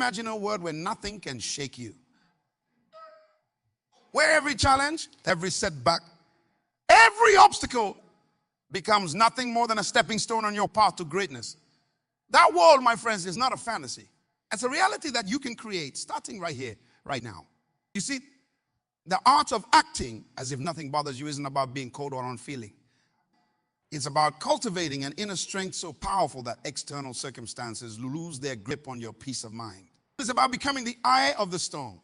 imagine a world where nothing can shake you? Where every challenge, every setback, every obstacle becomes nothing more than a stepping stone on your path to greatness. That world, my friends, is not a fantasy. It's a reality that you can create starting right here, right now. You see, the art of acting as if nothing bothers you isn't about being cold or unfeeling. It's about cultivating an inner strength so powerful that external circumstances lose their grip on your peace of mind. It's about becoming the eye of the storm,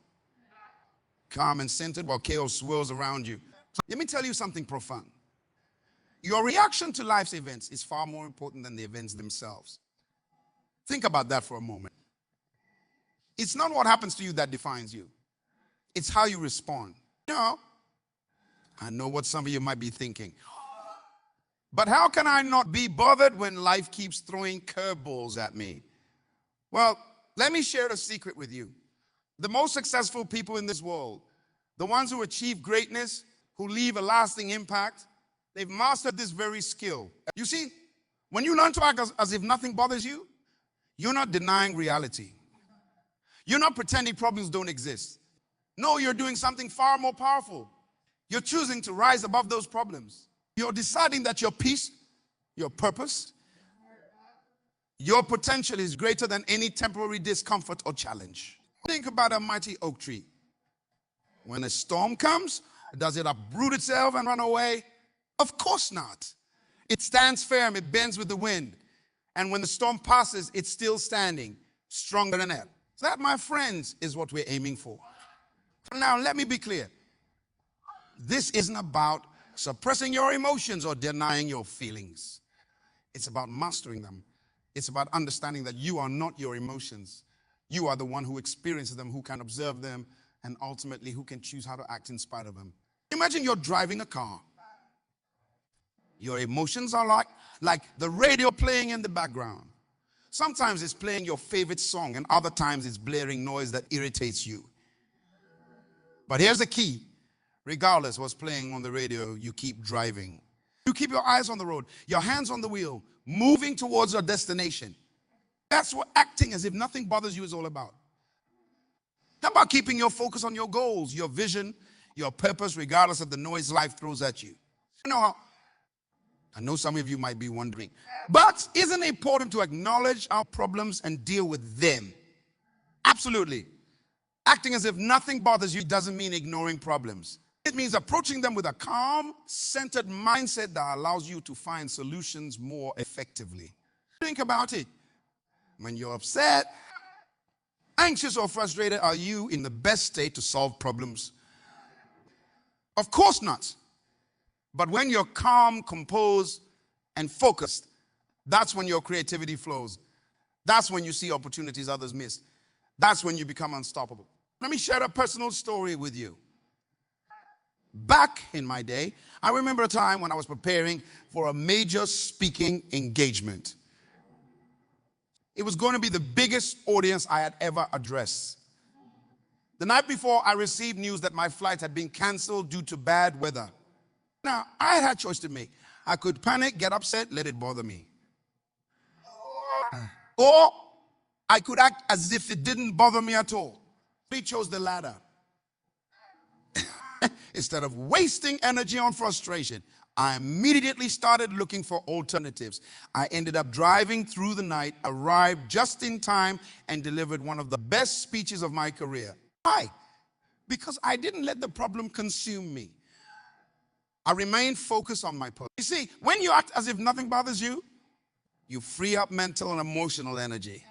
calm and centered while chaos swirls around you. Let me tell you something profound. Your reaction to life's events is far more important than the events themselves. Think about that for a moment. It's not what happens to you that defines you. It's how you respond. I know what some of you might be thinking. But how can I not be bothered when life keeps throwing curveballs at me? Well, let me share a secret with you. The most successful people in this world, the ones who achieve greatness, who leave a lasting impact, they've mastered this very skill. You see, when you learn to act as if nothing bothers you, you're not denying reality. You're not pretending problems don't exist. No, you're doing something far more powerful. You're choosing to rise above those problems. You're deciding that your peace, your purpose, your potential is greater than any temporary discomfort or challenge. Think about a mighty oak tree. When a storm comes, does it uproot itself and run away? Of course not. It stands firm, it bends with the wind. And when the storm passes, it's still standing, stronger than ever. That, my friends, is what we're aiming for. Now, let me be clear. This isn't about suppressing your emotions or denying your feelings. It's about mastering them. It's about understanding that you are not your emotions. You are the one who experiences them, who can observe them, and ultimately who can choose how to act in spite of them. Imagine you're driving a car. Your emotions are like the radio playing in the background. Sometimes it's playing your favorite song, and other times it's blaring noise that irritates you. But here's the key. Regardless what's playing on the radio, you keep driving. You keep your eyes on the road, your hands on the wheel, moving towards your destination. That's what acting as if nothing bothers you is all about. How about keeping your focus on your goals, your vision, your purpose, regardless of the noise life throws at you? I know some of you might be wondering, but isn't it important to acknowledge our problems and deal with them? Absolutely. Acting as if nothing bothers you doesn't mean ignoring problems. It means approaching them with a calm, centered mindset that allows you to find solutions more effectively. Think about it. When you're upset, anxious, or frustrated, are you in the best state to solve problems? Of course not. But when you're calm, composed, and focused, that's when your creativity flows. That's when you see opportunities others miss. That's when you become unstoppable. Let me share a personal story with you. Back in my day, I remember a time when I was preparing for a major speaking engagement. It was going to be the biggest audience I had ever addressed. The night before, I received news that my flight had been canceled due to bad weather. Now, I had a choice to make. I could panic, get upset, let it bother me. Or I could act as if it didn't bother me at all. We chose the latter. Instead of wasting energy on frustration, I immediately started looking for alternatives. I ended up driving through the night, arrived just in time, and delivered one of the best speeches of my career. Why? Because I didn't let the problem consume me. I remained focused on my purpose. You see, when you act as if nothing bothers you, you free up mental and emotional energy.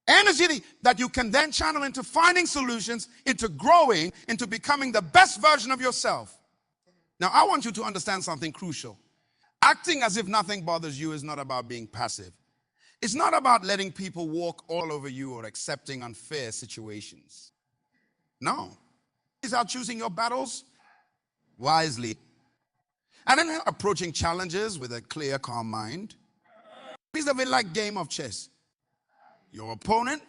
Energy that you can then channel into finding solutions, into growing, into becoming the best version of yourself. Now, I want you to understand something crucial. Acting as if nothing bothers you is not about being passive. It's not about letting people walk all over you or accepting unfair situations. No. It's about choosing your battles wisely. And then approaching challenges with a clear, calm mind. It's a bit like game of chess. Your opponent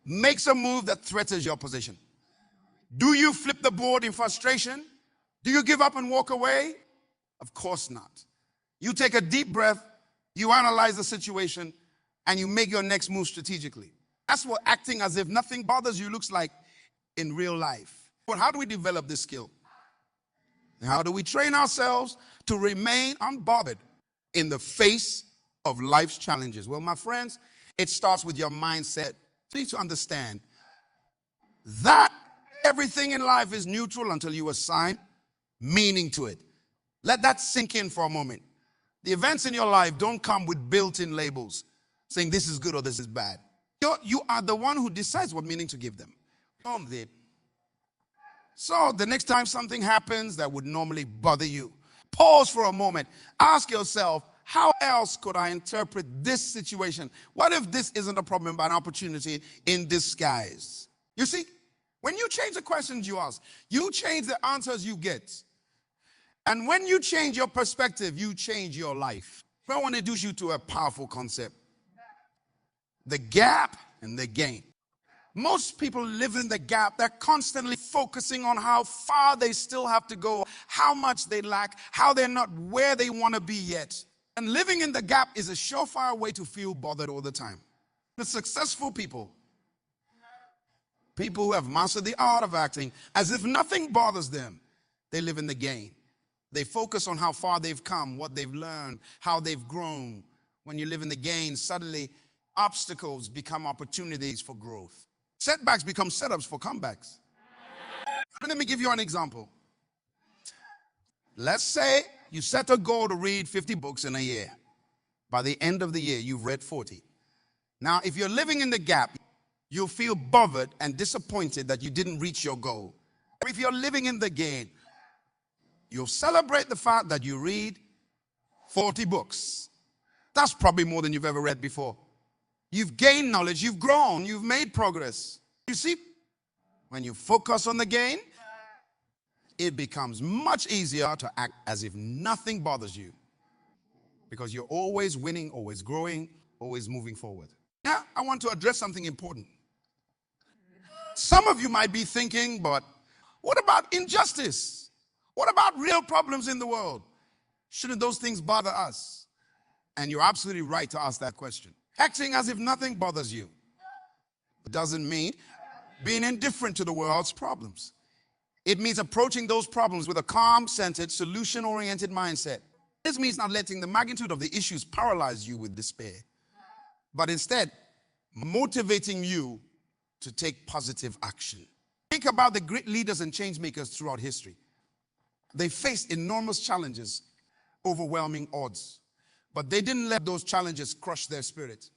makes a move that threatens your position. Do you flip the board in frustration? Do you give up and walk away? Of course not. You take a deep breath, you analyze the situation, and you make your next move strategically. That's what acting as if nothing bothers you looks like in real life. But how do we develop this skill? How do we train ourselves to remain unbothered in the face of life's challenges? Well, my friends, it starts with your mindset. You need to understand that everything in life is neutral until you assign meaning to it. Let that sink in for a moment. The events in your life don't come with built-in labels saying this is good or this is bad. You are the one who decides what meaning to give them. So the next time something happens that would normally bother you, pause for a moment. Ask yourself, how else could I interpret this situation? What if this isn't a problem but an opportunity in disguise? You see, when you change the questions you ask, you change the answers you get. And when you change your perspective, you change your life. I want to introduce you to a powerful concept. The gap and the gain. Most people live in the gap. They're constantly focusing on how far they still have to go, how much they lack, how they're not where they want to be yet. And living in the gap is a surefire way to feel bothered all the time. The successful people who have mastered the art of acting as if nothing bothers them, they live in the gain. They focus on how far they've come, what they've learned, how they've grown. When you live in the gain, suddenly obstacles become opportunities for growth. Setbacks become setups for comebacks. Let me give you an example. Let's say you set a goal to read 50 books in a year. By the end of the year, you've read 40. Now, if you're living in the gap, you'll feel bothered and disappointed that you didn't reach your goal. If you're living in the gain, you'll celebrate the fact that you read 40 books. That's probably more than you've ever read before. You've gained knowledge, you've grown, you've made progress. You see, when you focus on the gain, it becomes much easier to act as if nothing bothers you. Because you're always winning, always growing, always moving forward. Now, I want to address something important. Some of you might be thinking, but what about injustice? What about real problems in the world? Shouldn't those things bother us? And you're absolutely right to ask that question. Acting as if nothing bothers you doesn't mean being indifferent to the world's problems. It means approaching those problems with a calm, centered, solution-oriented mindset. This means not letting the magnitude of the issues paralyze you with despair, but instead motivating you to take positive action. Think about the great leaders and change makers throughout history. They faced enormous challenges, overwhelming odds. But they didn't let those challenges crush their spirit.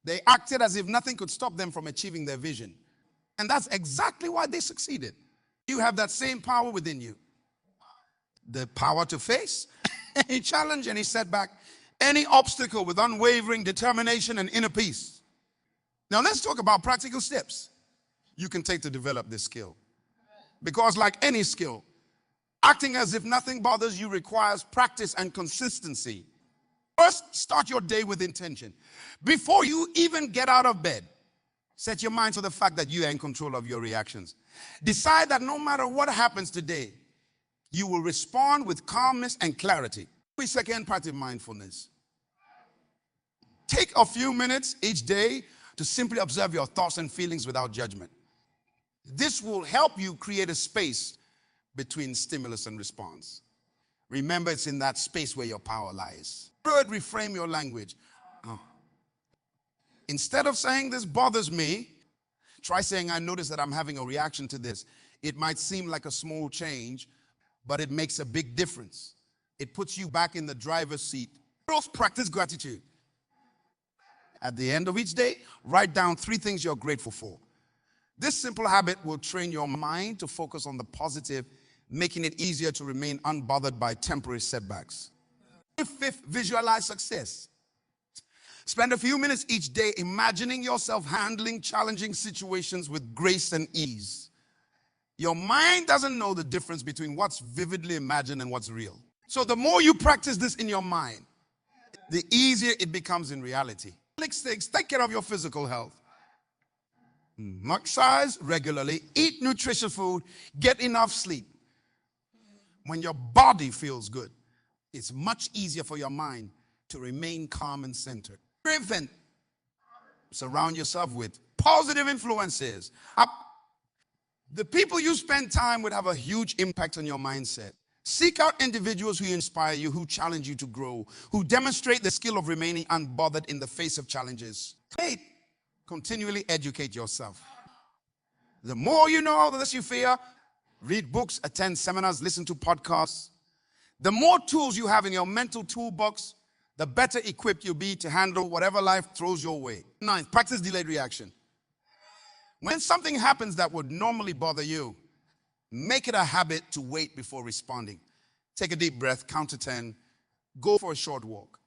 They acted as if nothing could stop them from achieving their vision. And that's exactly why they succeeded. You have that same power within you. The power to face any challenge, any setback, any obstacle with unwavering determination and inner peace. Now let's talk about practical steps you can take to develop this skill. Because like any skill, acting as if nothing bothers you requires practice and consistency. First, start your day with intention. Before you even get out of bed, set your mind to the fact that you are in control of your reactions. Decide that no matter what happens today, you will respond with calmness and clarity. Second, practice mindfulness. Take a few minutes each day to simply observe your thoughts and feelings without judgment. This will help you create a space between stimulus and response. Remember, it's in that space where your power lies. Third, reframe your language. Instead of saying this bothers me, try saying I notice that I'm having a reaction to this. It might seem like a small change, but it makes a big difference. It puts you back in the driver's seat. First, practice gratitude. At the end of each day, write down 3 things you're grateful for. This simple habit will train your mind to focus on the positive, making it easier to remain unbothered by temporary setbacks. Fifth, visualize success. Spend a few minutes each day imagining yourself handling challenging situations with grace and ease. Your mind doesn't know the difference between what's vividly imagined and what's real. So the more you practice this in your mind, the easier it becomes in reality. Next things, take care of your physical health. Exercise regularly, eat nutritious food, get enough sleep. When your body feels good, it's much easier for your mind to remain calm and centered. Prevent. Surround yourself with positive influences. The people you spend time with have a huge impact on your mindset. Seek out individuals who inspire you, who challenge you to grow, who demonstrate the skill of remaining unbothered in the face of challenges. Continually educate yourself. The more you know, the less you fear. Read books, attend seminars, listen to podcasts. The more tools you have in your mental toolbox, the better equipped you'll be to handle whatever life throws your way. 9, practice delayed reaction. When something happens that would normally bother you, make it a habit to wait before responding. Take a deep breath, count to 10, go for a short walk.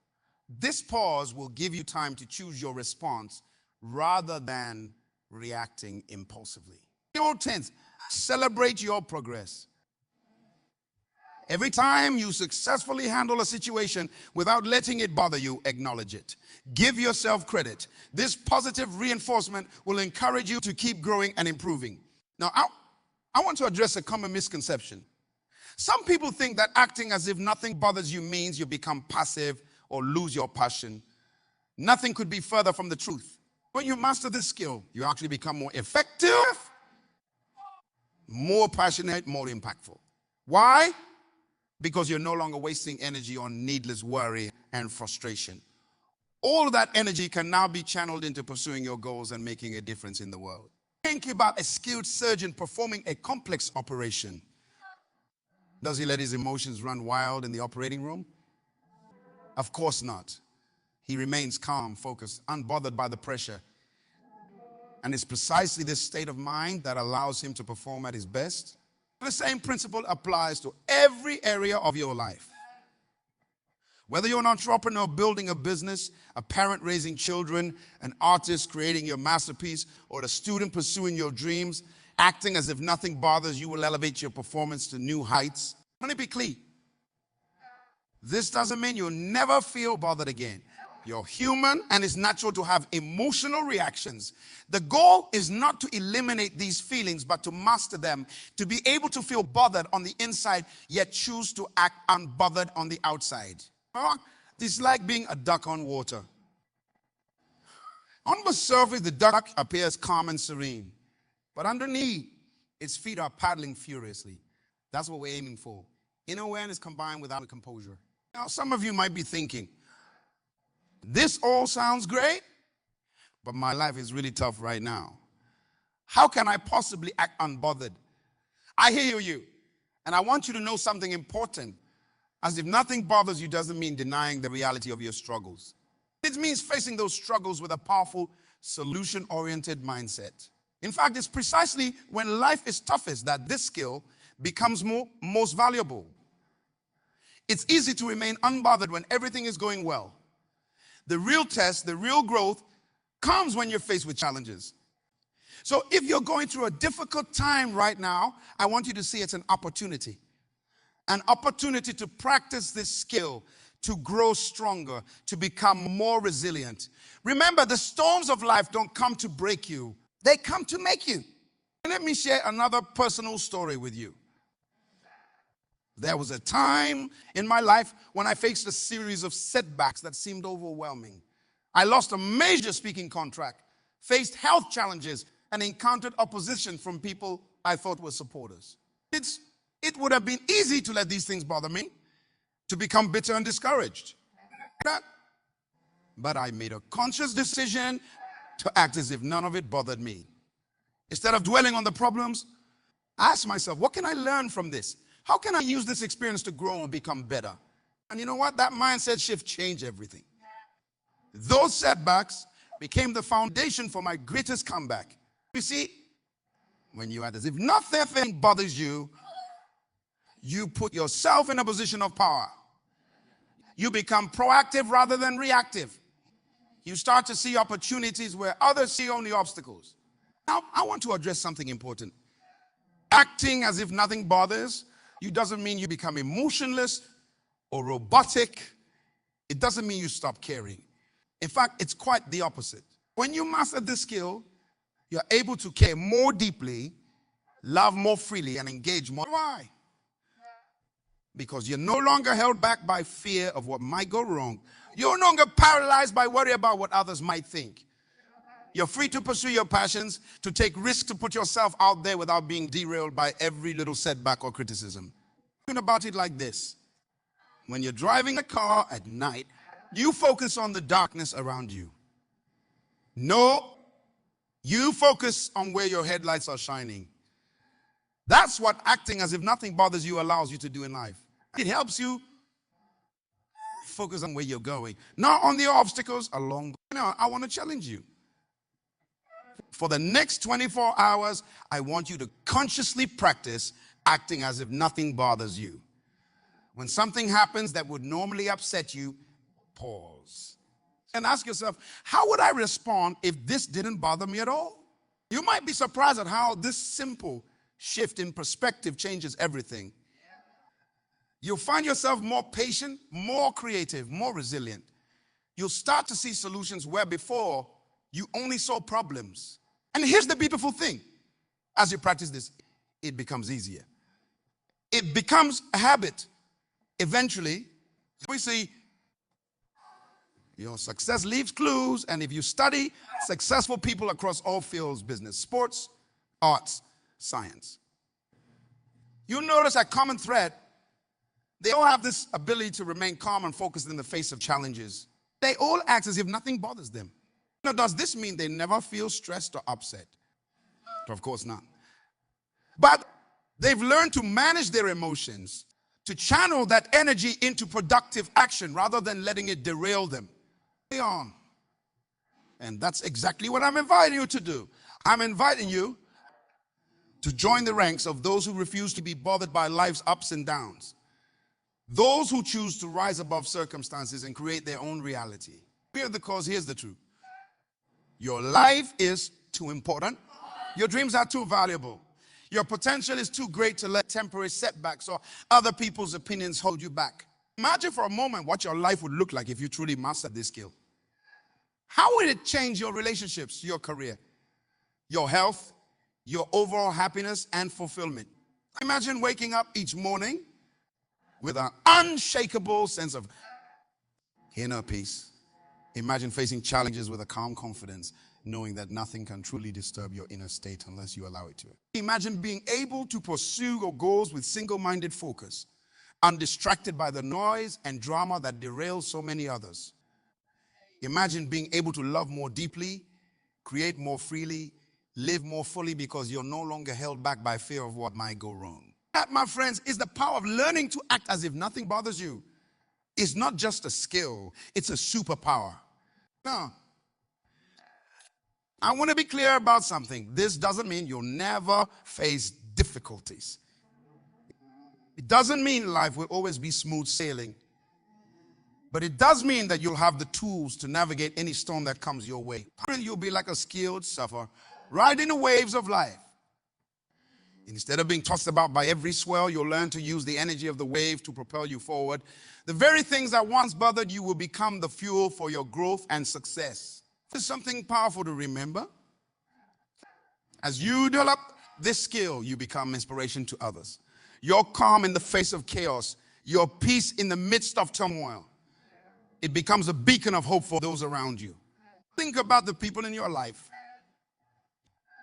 This pause will give you time to choose your response rather than reacting impulsively. 10th, celebrate your progress. Every time you successfully handle a situation without letting it bother you, acknowledge it. Give yourself credit. This positive reinforcement will encourage you to keep growing and improving. Now, I want to address a common misconception. Some people think that acting as if nothing bothers you means you become passive or lose your passion. Nothing could be further from the truth. When you master this skill, you actually become more effective, more passionate, more impactful. Why? Because you're no longer wasting energy on needless worry and frustration. All of that energy can now be channeled into pursuing your goals and making a difference in the world. Think about a skilled surgeon performing a complex operation. Does he let his emotions run wild in the operating room? Of course not. He remains calm, focused, unbothered by the pressure. And it's precisely this state of mind that allows him to perform at his best. The same principle applies to every area of your life. Whether you're an entrepreneur building a business, a parent raising children, an artist creating your masterpiece, or a student pursuing your dreams, acting as if nothing bothers you will elevate your performance to new heights. Let me be clear. This doesn't mean you'll never feel bothered again. You're human and it's natural to have emotional reactions. The goal is not to eliminate these feelings, but to master them, to be able to feel bothered on the inside, yet choose to act unbothered on the outside. It's like being a duck on water. On the surface, the duck appears calm and serene, but underneath, its feet are paddling furiously. That's what we're aiming for. Inner awareness combined with composure. Now, some of you might be thinking, this all sounds great, but my life is really tough right now. How can I possibly act unbothered? I hear you, and I want you to know something important. As if nothing bothers you doesn't mean denying the reality of your struggles. It means facing those struggles with a powerful, solution-oriented mindset. In fact, it's precisely when life is toughest that this skill becomes most valuable. It's easy to remain unbothered when everything is going well. The real test, the real growth, comes when you're faced with challenges. So if you're going through a difficult time right now, I want you to see it's an opportunity. An opportunity to practice this skill, to grow stronger, to become more resilient. Remember, the storms of life don't come to break you. They come to make you. Let me share another personal story with you. There was a time in my life when I faced a series of setbacks that seemed overwhelming. I lost a major speaking contract, faced health challenges, and encountered opposition from people I thought were supporters. It would have been easy to let these things bother me, to become bitter and discouraged. But I made a conscious decision to act as if none of it bothered me. Instead of dwelling on the problems, I asked myself, what can I learn from this? How can I use this experience to grow and become better? And you know what? That mindset shift changed everything. Those setbacks became the foundation for my greatest comeback. You see, when you act as if nothing bothers you, you put yourself in a position of power. You become proactive rather than reactive. You start to see opportunities where others see only obstacles. Now, I want to address something important. Acting as if nothing bothers you doesn't mean you become emotionless or robotic. It doesn't mean you stop caring. In fact, it's quite the opposite. When you master this skill, you're able to care more deeply, love more freely, and engage more. Why? Because you're no longer held back by fear of what might go wrong. You're no longer paralyzed by worry about what others might think. You're free to pursue your passions, to take risks, to put yourself out there without being derailed by every little setback or criticism. Think about it like this. When you're driving a car at night, you focus on the darkness around you. No, you focus on where your headlights are shining. That's what acting as if nothing bothers you allows you to do in life. It helps you focus on where you're going, not on the obstacles along. I want to challenge you. For the next 24 hours, I want you to consciously practice acting as if nothing bothers you. When something happens that would normally upset you, pause and ask yourself, how would I respond if this didn't bother me at all? You might be surprised at how this simple shift in perspective changes everything. You'll find yourself more patient, more creative, more resilient. You'll start to see solutions where before you only saw problems. And here's the beautiful thing. As you practice this, it becomes easier. It becomes a habit. Eventually, we see your success leaves clues, and if you study successful people across all fields, business, sports, arts, science, you'll notice a common thread. They all have this ability to remain calm and focused in the face of challenges. They all act as if nothing bothers them. Now, does this mean they never feel stressed or upset? Of course not. But they've learned to manage their emotions, to channel that energy into productive action rather than letting it derail them. On. And that's exactly what I'm inviting you to do. I'm inviting you to join the ranks of those who refuse to be bothered by life's ups and downs. Those who choose to rise above circumstances and create their own reality. Here's the cause, here's the truth. Your life is too important. Your dreams are too valuable. Your potential is too great to let temporary setbacks or other people's opinions hold you back. Imagine for a moment what your life would look like if you truly mastered this skill. How would it change your relationships, your career, your health, your overall happiness and fulfillment? Imagine waking up each morning with an unshakable sense of inner peace. Imagine facing challenges with a calm confidence, knowing that nothing can truly disturb your inner state unless you allow it to. Imagine being able to pursue your goals with single-minded focus, undistracted by the noise and drama that derails so many others. Imagine being able to love more deeply, create more freely, live more fully because you're no longer held back by fear of what might go wrong. That, my friends, is the power of learning to act as if nothing bothers you. It's not just a skill, it's a superpower. Now, I want to be clear about something. This doesn't mean you'll never face difficulties. It doesn't mean life will always be smooth sailing. But it does mean that you'll have the tools to navigate any storm that comes your way. You'll be like a skilled surfer, riding the waves of life. Instead of being tossed about by every swell, you'll learn to use the energy of the wave to propel you forward. The very things that once bothered you will become the fuel for your growth and success. This is something powerful to remember. As you develop this skill, you become inspiration to others. Your calm in the face of chaos, your peace in the midst of turmoil. It becomes a beacon of hope for those around you. Think about the people in your life.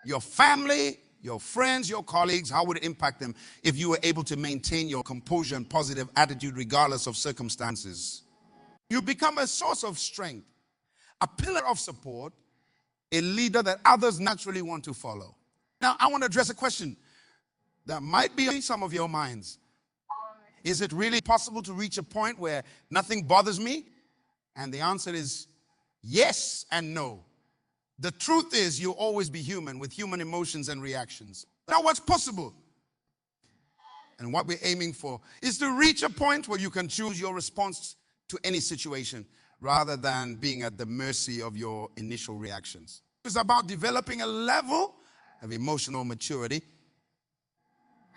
Your family, your friends, your colleagues. How would it impact them if you were able to maintain your composure and positive attitude regardless of circumstances? You become a source of strength, a pillar of support, a leader that others naturally want to follow. Now, I want to address a question that might be in some of your minds. Is it really possible to reach a point where nothing bothers me? And the answer is yes and no. The truth is you'll always be human with human emotions and reactions. Now, what's possible? And what we're aiming for is to reach a point where you can choose your response to any situation rather than being at the mercy of your initial reactions. It's about developing a level of emotional maturity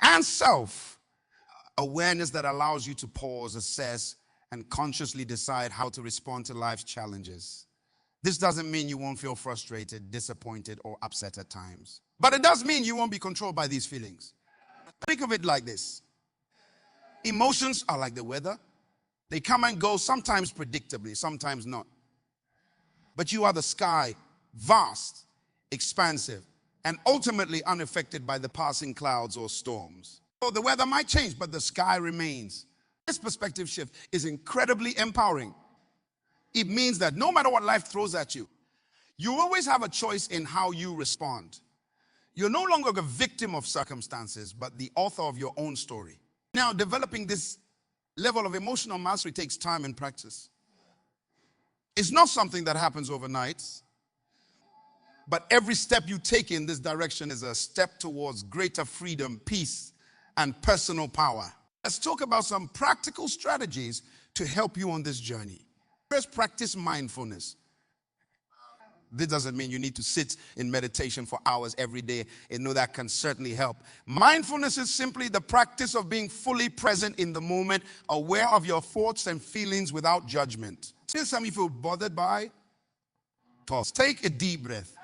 and self-awareness that allows you to pause, assess, and consciously decide how to respond to life's challenges. This doesn't mean you won't feel frustrated, disappointed, or upset at times. But it does mean you won't be controlled by these feelings. Think of it like this. Emotions are like the weather. They come and go, sometimes predictably, sometimes not. But you are the sky vast, expansive, and ultimately unaffected by the passing clouds or storms. So the weather might change, but the sky remains. This perspective shift is incredibly empowering. It means that no matter what life throws at you, you always have a choice in how you respond. You're no longer a victim of circumstances, but the author of your own story. Now, developing this level of emotional mastery takes time and practice. It's not something that happens overnight, but every step you take in this direction is a step towards greater freedom, peace, and personal power. Let's talk about some practical strategies to help you on this journey. First, practice mindfulness. This doesn't mean you need to sit in meditation for hours every day, and know that can certainly help. Mindfulness is simply the practice of being fully present in the moment, aware of your thoughts and feelings without judgment. Still, some of you feel bothered by? Pause. Take a deep breath.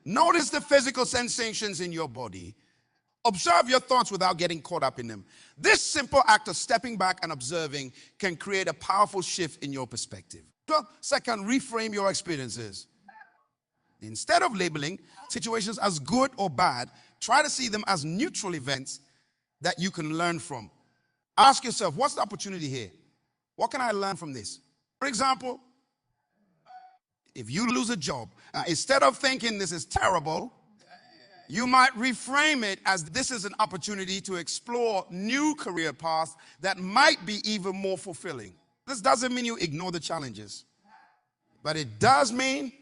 Notice the physical sensations in your body. Observe your thoughts without getting caught up in them. This simple act of stepping back and observing can create a powerful shift in your perspective. Second, reframe your experiences. Instead of labeling situations as good or bad, try to see them as neutral events that you can learn from. Ask yourself, what's the opportunity here? What can I learn from this? For example, if you lose a job, instead of thinking this is terrible, you might reframe it as this is an opportunity to explore new career paths that might be even more fulfilling. This doesn't mean you ignore the challenges, but it does mean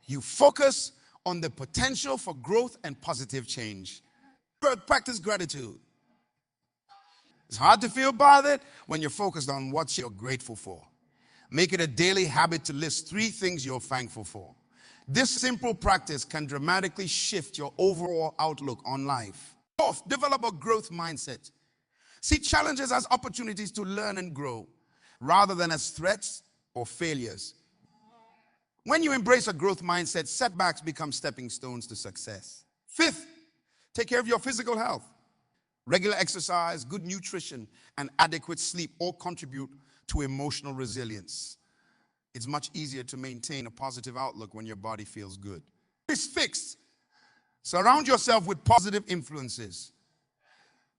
you focus on the potential for growth and positive change. Third, practice gratitude. It's hard to feel bothered when you're focused on what you're grateful for. Make it a daily habit to list 3 things you're thankful for. This simple practice can dramatically shift your overall outlook on life. Fourth, develop a growth mindset. See challenges as opportunities to learn and grow, rather than as threats or failures. When you embrace a growth mindset, setbacks become stepping stones to success. Fifth, take care of your physical health. Regular exercise, good nutrition, and adequate sleep all contribute to emotional resilience. It's much easier to maintain a positive outlook when your body feels good. Fixed. Surround yourself with positive influences.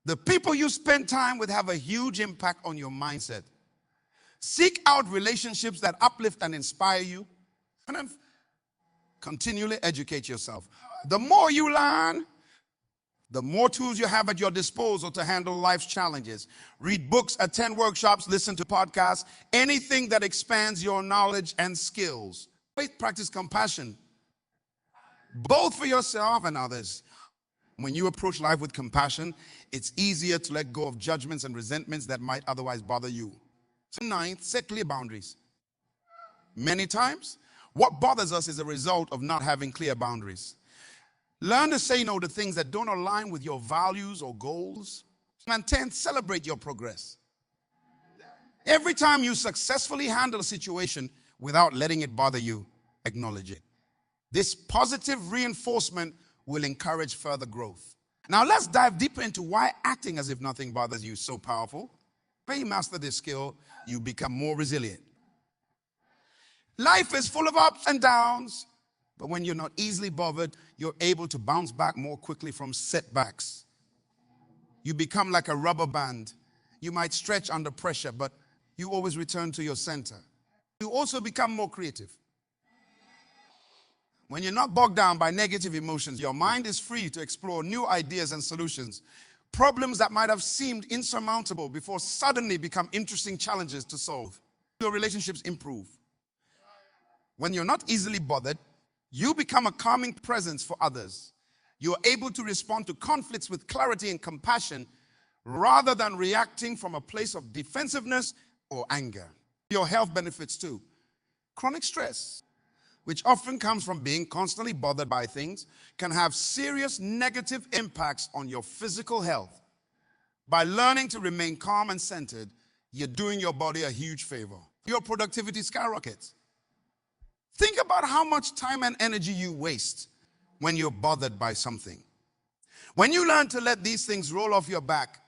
The people you spend time with have a huge impact on your mindset. Seek out relationships that uplift and inspire you, and then continually educate yourself. The more you learn, the more tools you have at your disposal to handle life's challenges. Read books, attend workshops, listen to podcasts, anything that expands your knowledge and skills. Practice compassion, both for yourself and others. When you approach life with compassion, it's easier to let go of judgments and resentments that might otherwise bother you. So ninth, set clear boundaries. Many times, what bothers us is a result of not having clear boundaries. Learn to say no to things that don't align with your values or goals. And 10th, celebrate your progress. Every time you successfully handle a situation without letting it bother you, acknowledge it. This positive reinforcement will encourage further growth. Now let's dive deeper into why acting as if nothing bothers you is so powerful. When you master this skill, you become more resilient. Life is full of ups and downs, but when you're not easily bothered, you're able to bounce back more quickly from setbacks. You become like a rubber band. You might stretch under pressure, but you always return to your center. You also become more creative. When you're not bogged down by negative emotions, your mind is free to explore new ideas and solutions. Problems that might have seemed insurmountable before suddenly become interesting challenges to solve. Your relationships improve. When you're not easily bothered, you become a calming presence for others. You're able to respond to conflicts with clarity and compassion rather than reacting from a place of defensiveness or anger. Your health benefits too. Chronic stress, which often comes from being constantly bothered by things, can have serious negative impacts on your physical health. By learning to remain calm and centered, you're doing your body a huge favor. Your productivity skyrockets. Think about how much time and energy you waste when you're bothered by something. When you learn to let these things roll off your back,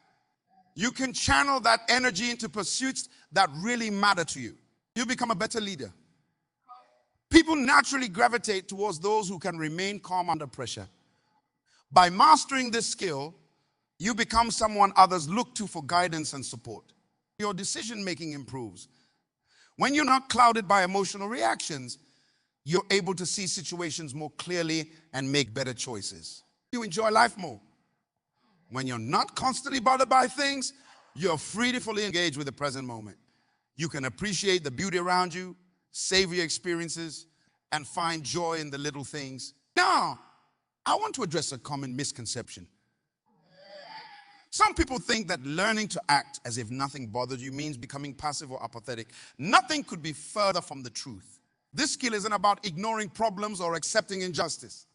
you can channel that energy into pursuits that really matter to you. You become a better leader, People naturally gravitate towards those who can remain calm under pressure. By mastering this skill, you become someone others look to for guidance and support. Your decision-making improves. When you're not clouded by emotional reactions, you're able to see situations more clearly and make better choices. You enjoy life more. When you're not constantly bothered by things, you're free to fully engage with the present moment. You can appreciate the beauty around you, savor your experiences, and find joy in the little things. Now, I want to address a common misconception. Some people think that learning to act as if nothing bothers you means becoming passive or apathetic. Nothing could be further from the truth. This skill isn't about ignoring problems or accepting injustice.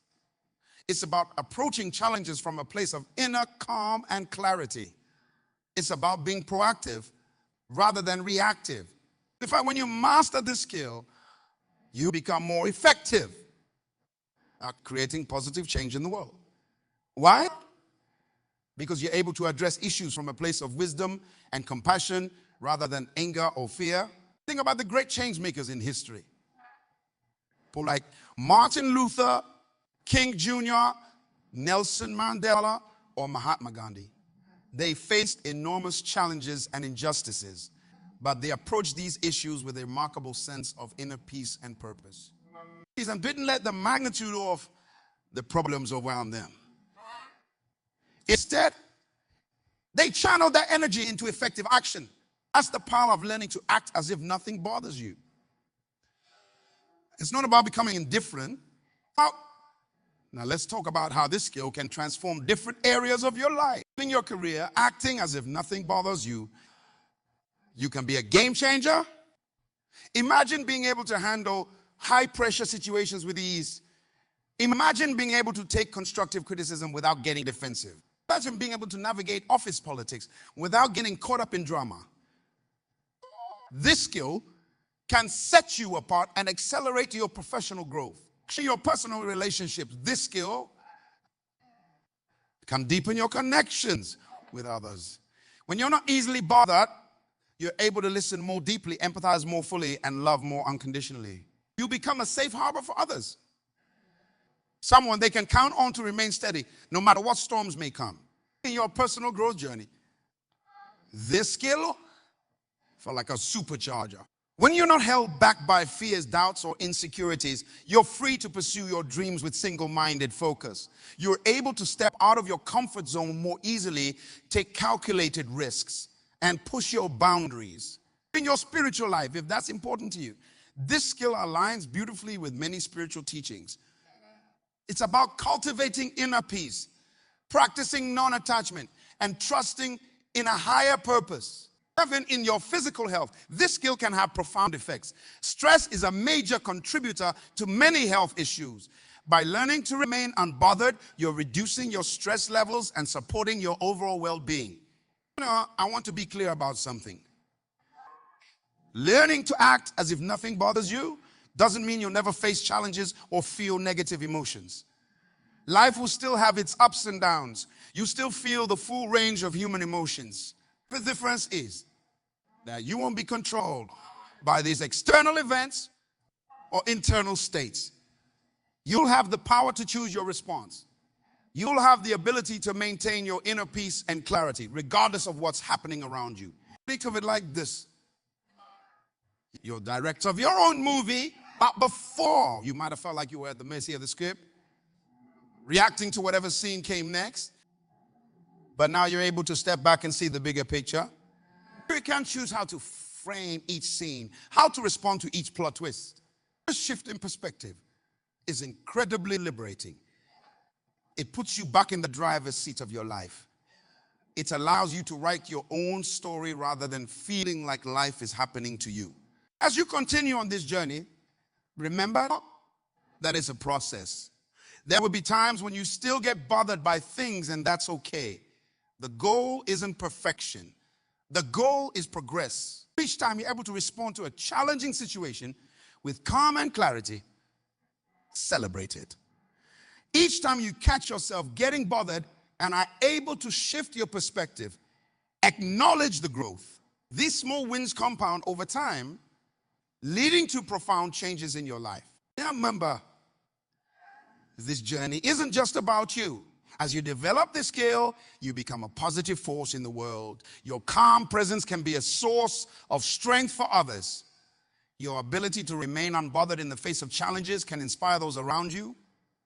It's about approaching challenges from a place of inner calm and clarity. It's about being proactive rather than reactive. In fact, when you master this skill, you become more effective at creating positive change in the world. Why? Because you're able to address issues from a place of wisdom and compassion rather than anger or fear. Think about the great change makers in history. People like Martin Luther, King Jr., Nelson Mandela, or Mahatma Gandhi. They faced enormous challenges and injustices, but they approached these issues with a remarkable sense of inner peace and purpose. And didn't let the magnitude of the problems overwhelm them. Instead, they channeled their energy into effective action. That's the power of learning to act as if nothing bothers you. It's not about becoming indifferent. Now let's talk about how this skill can transform different areas of your life. In your career, acting as if nothing bothers you, you can be a game changer. Imagine being able to handle high-pressure situations with ease. Imagine being able to take constructive criticism without getting defensive. Imagine being able to navigate office politics without getting caught up in drama. This skill can set you apart and accelerate your professional growth. In your personal relationships, this skill can deepen your connections with others. When you're not easily bothered, you're able to listen more deeply, empathize more fully, and love more unconditionally. You become a safe harbor for others. Someone they can count on to remain steady, no matter what storms may come. In your personal growth journey, this skill felt like a supercharger. When you're not held back by fears, doubts, or insecurities, you're free to pursue your dreams with single-minded focus. You're able to step out of your comfort zone more easily, take calculated risks, and push your boundaries. In your spiritual life, if that's important to you, this skill aligns beautifully with many spiritual teachings. It's about cultivating inner peace, practicing non-attachment, and trusting in a higher purpose. Even in your physical health, this skill can have profound effects. Stress is a major contributor to many health issues. By learning to remain unbothered, you're reducing your stress levels and supporting your overall well-being. I want to be clear about something. Learning to act as if nothing bothers you doesn't mean you'll never face challenges or feel negative emotions. Life will still have its ups and downs. You still feel the full range of human emotions. The difference is that you won't be controlled by these external events or internal states. You'll have the power to choose your response. You'll have the ability to maintain your inner peace and clarity, regardless of what's happening around you. Think of it like this. You're director of your own movie, but before you might have felt like you were at the mercy of the script, reacting to whatever scene came next. But now you're able to step back and see the bigger picture. You can choose how to frame each scene, how to respond to each plot twist. This shift in perspective is incredibly liberating. It puts you back in the driver's seat of your life. It allows you to write your own story rather than feeling like life is happening to you. As you continue on this journey, remember that it's a process. There will be times when you still get bothered by things, and that's okay. The goal isn't perfection. The goal is progress. Each time you're able to respond to a challenging situation with calm and clarity, celebrate it. Each time you catch yourself getting bothered and are able to shift your perspective, acknowledge the growth. These small wins compound over time, leading to profound changes in your life. Remember, this journey isn't just about you. As you develop this skill, you become a positive force in the world. Your calm presence can be a source of strength for others. Your ability to remain unbothered in the face of challenges can inspire those around you.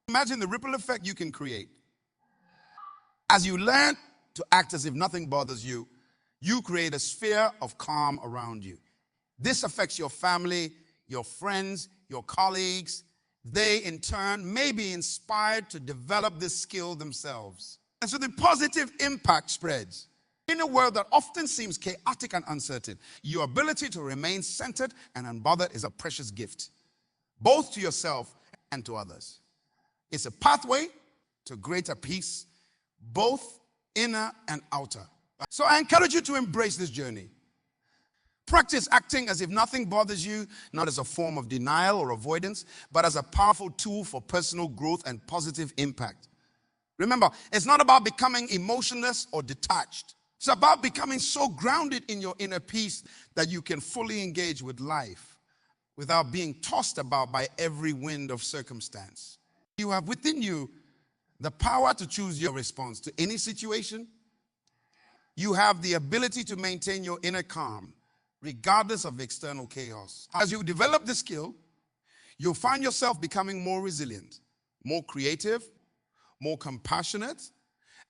Imagine the ripple effect you can create. As you learn to act as if nothing bothers you, you create a sphere of calm around you. This affects your family, your friends, your colleagues. They, in turn, may be inspired to develop this skill themselves. And so the positive impact spreads. In a world that often seems chaotic and uncertain, your ability to remain centered and unbothered is a precious gift, both to yourself and to others. It's a pathway to greater peace, both inner and outer. So I encourage you to embrace this journey. Practice acting as if nothing bothers you, not as a form of denial or avoidance, but as a powerful tool for personal growth and positive impact. Remember, it's not about becoming emotionless or detached. It's about becoming so grounded in your inner peace that you can fully engage with life without being tossed about by every wind of circumstance. You have within you the power to choose your response to any situation. You have the ability to maintain your inner calm, regardless of external chaos. As you develop this skill, you'll find yourself becoming more resilient, more creative, more compassionate,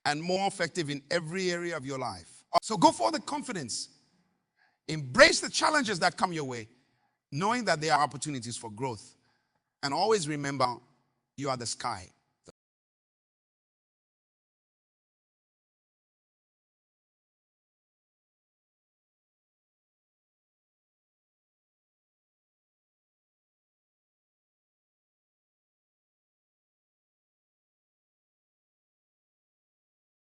and more effective in every area of your life. So go for the confidence. Embrace the challenges that come your way, knowing that there are opportunities for growth. And always remember, you are the sky.